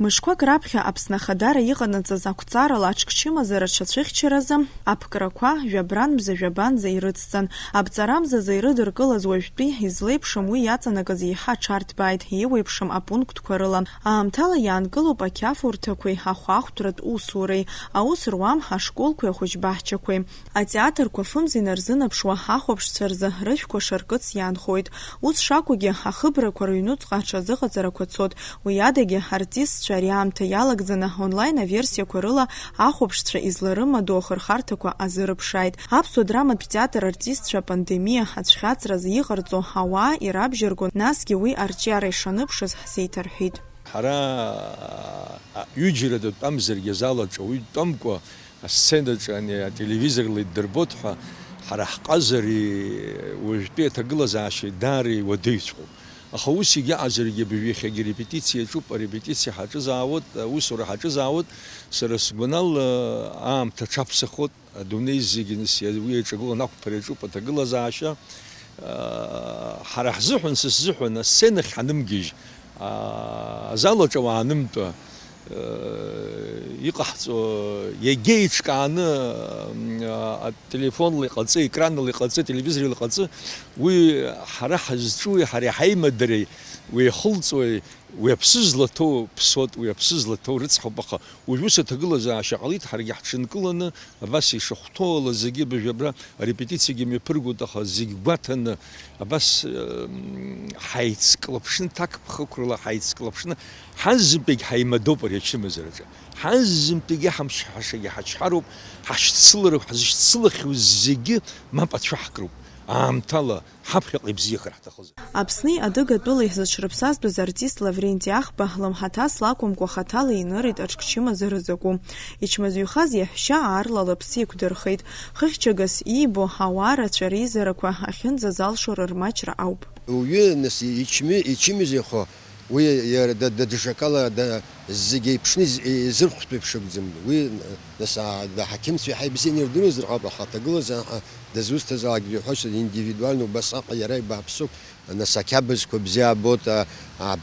Мышқәак раԥхьа Аԥсны Ахадара иҟанаҵаз ақәҵарала аҽкчымазара аҽацәыхьчаразы аԥкрақәа жәабранбза-жәабанӡа ирыцҵан, аԥҵарамзазы ирыдыркылаз уажәтәи излеиԥшым уи иаҵанакыз еиҳа аҽарҭбааит иуеиԥшым апунктқәа рыла. Аамҭала иаанкылоуп ақьафурҭақәеи ахәаахәҭратә усуреи, аус руам ашколқәеи ахәыҷбаҳчақәеи. Атеатрқәа фымз инарзынаԥшуа ахәаԥшцәа рзы рыжәқәа шаркыц иаанхоит. Ус шакәугьы ахыбрақәа рыҩнуҵҟа аҽазыҟаҵарақәа цот, уи адагьы артистцәа ари аамҭа иалагӡаны онлайн аверсиақәа рыла ахәаԥшцәа изларымадоу ахырхарҭақәа азырыԥшааит. Аԥсуа драматә театр артистцәа апандемиа ацәхьаҵразы иҟарҵо ауаа ирабжьыргон, насгьы уи арҿиара ишаныԥшыз ҳзеиҭарҳәеит. Ҳара ҩыџьара дтәамзаргьы азалаҿы уи дтәамкәа асценаҿы ателевизорла иддырбот ҳәа ҳара ҳҟазари уажәтәи аҭагылазаашьеи даара иуадаҩҵәҟьоуп. Аха ус егьаҟазаргьы быжәихьагьы репетициа аҿуп, арепетициа ҳаҿызаауеит, аусура ҳаҿызаауеит, сара сгәанала аамҭа аҽаԥсахот, адунеи зегьы уи иаҿагыланы ақәԥара иаҿуп аҭагылазаашьа. Ҳара ҳзыҳәан, са сзыҳәан асценахь ҳанымгьежь, азалаҿ уаанымтәа иҟаҳҵо иагьа иҿкааны ателефонла иҟаҵы, екранла иҟаҵы, телевизорла иҟаҵы, уи ҳара ҳазҿуи, ҳара иҳаимадареи, уи ихылҵуеи, уи аԥсы злаҭоу ԥсуат, уи аԥсы злаҭоу рыцҳауп. Аха уажәы ус аҭагылазаашьа ҟалит, ҳаргьы ҳҽынкыланы абас ишахәҭоу ала зегьы быжәабра арепетициагьы мҩаԥыргоит, аха зегь гәаҭаны абас ҳаицклаԥшны, ҭакԥхықәрала ҳаицклаԥшны ҳазымтәигь ҳаимадоуп ари ачымазараҿы. Ҳазымтәигьы ҳамшҳашагьы ҳачҳароуп, ҳашьцылахьоу зегьы мап ацәаҳкроуп. Аамҭала ҳаԥхьаҟа ибзиахар ҳҭахызар. Аԥсни адыгатәыла изыҽрыԥсазтәыз артист Лавренти Ахба лымҳаҭас лакәымкәа хаҭала инырит аҽкчымазара закәу. Ичмазаҩхаз иаҳәшьа аарла лыԥсы иқәдырхеит. Хыхьчагас иибо ауаа рацәа реизарақәа ахьынӡазалшо рырмаҷра ауп. Уи нас ичымазаҩхо уи дышакала зегьы еиԥшны изырхәтәу еиԥшыгӡам. Уи нас аҳақьымцәа иаҳа ибзианы ирдыруазар ҟалап, аха аҭагылазаашьа дызусҭазаалакгьы иҳәошәа индивидуально убасҟаҟа иара ибааԥсуп. Нас ақьабзқәа бзиа абот,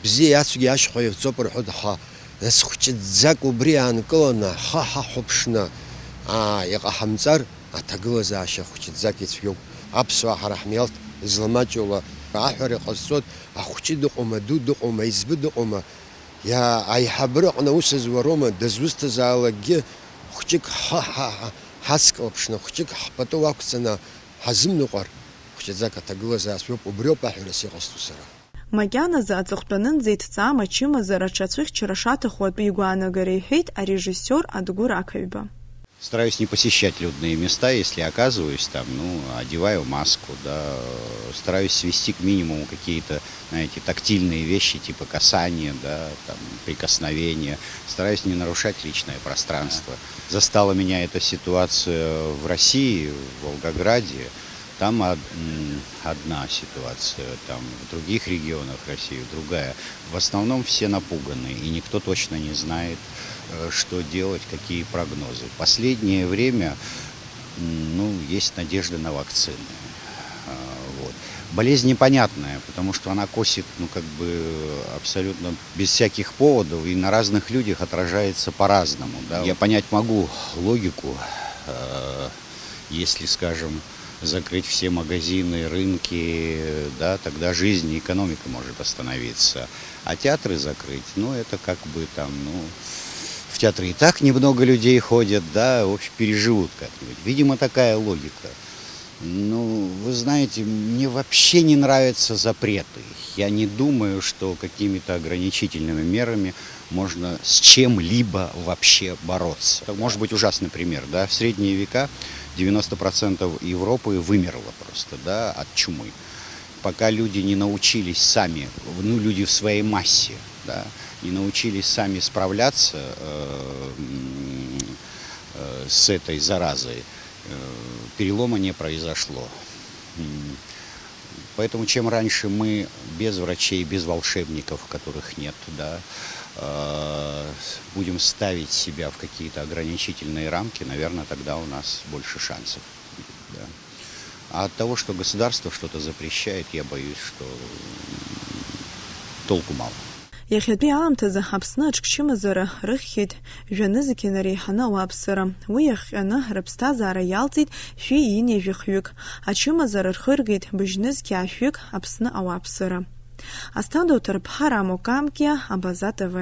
бзиа иацәгьы ашьхәа ирҵоуп рҳәоит, аха нас хәҷыӡак убри аанкыланы ҳахәаԥшны иҟаҳамҵар аҭагылазаашьа хәҷыӡак ицәгьоуп. Аԥсуаа ҳара ҳмилаҭ изламаҷула аҳәара иҟазҵоит, ахәҷы дыҟоума, ду дыҟоума, избы дыҟоума, аиҳабыраҟны аус зуароума, дызусҭазаалакгьы хәҷык ҳацклаԥшны, хәҷык ҳпату ақәҵаны ҳазымныҟәар, хәҷыӡак аҭагылазаашьоуп, убриоуп аҳәарас иҟасҵо сара. Макьаназы аҵыхәтәанынӡа иҭҵаам ачымазара аҽацәыхьчара шаҭаху атәы игәаанагара иҳәеит арежиссиор Адгәыр Ақаҩба. Стараюсь не посещать людные места, если оказываюсь там, одеваю маску, да, стараюсь свести к минимуму какие-то, знаете, тактильные вещи, типа касания, да, там, прикосновения. Стараюсь не нарушать личное пространство. Застала меня эта ситуация в России, в Волгограде. Там одна ситуация, там в других регионах России другая. В основном все напуганы, и никто точно не знает, что делать, какие прогнозы. В последнее время есть надежда на вакцины. Вот. Болезнь непонятная, потому что она косит абсолютно без всяких поводов и на разных людях отражается по-разному. Да? Я понять могу логику, если, скажем, закрыть все магазины, рынки, да, тогда жизнь и экономика может остановиться. А театры закрыть, это в театре и так немного людей ходят, да, в общем, переживут как-нибудь. Видимо, такая логика. Вы знаете, мне вообще не нравятся запреты. Я не думаю, что какими-то ограничительными мерами можно с чем-либо вообще бороться. Это может быть ужасный пример, да, в средние века 90% Европы вымерло просто, да, от чумы. Пока люди не научились сами, люди в своей массе, да, не научились сами справляться с этой заразой, перелома не произошло. Поэтому чем раньше мы без врачей, без волшебников, которых нет, да, будем ставить себя в какие-то ограничительные рамки, наверное, тогда у нас больше шансов. Да. А от того, что государство что-то запрещает, я боюсь, что толку мало. Иахьатәи аамҭазы Аԥсны аҽкчымазара рыхьхьеит жәанызқьи нареиҳаны ауааԥсыра. Уи иахҟьаны рыԥсҭазаара иалҵит шәи-ини жәахҩык. Ачымазара рхыргеит быжьнызқьи ашәҩык Аԥсны ауааԥсыра. Асҭанда Уҭарԥҳа, Рамо Камкиа, Абаза ТВ.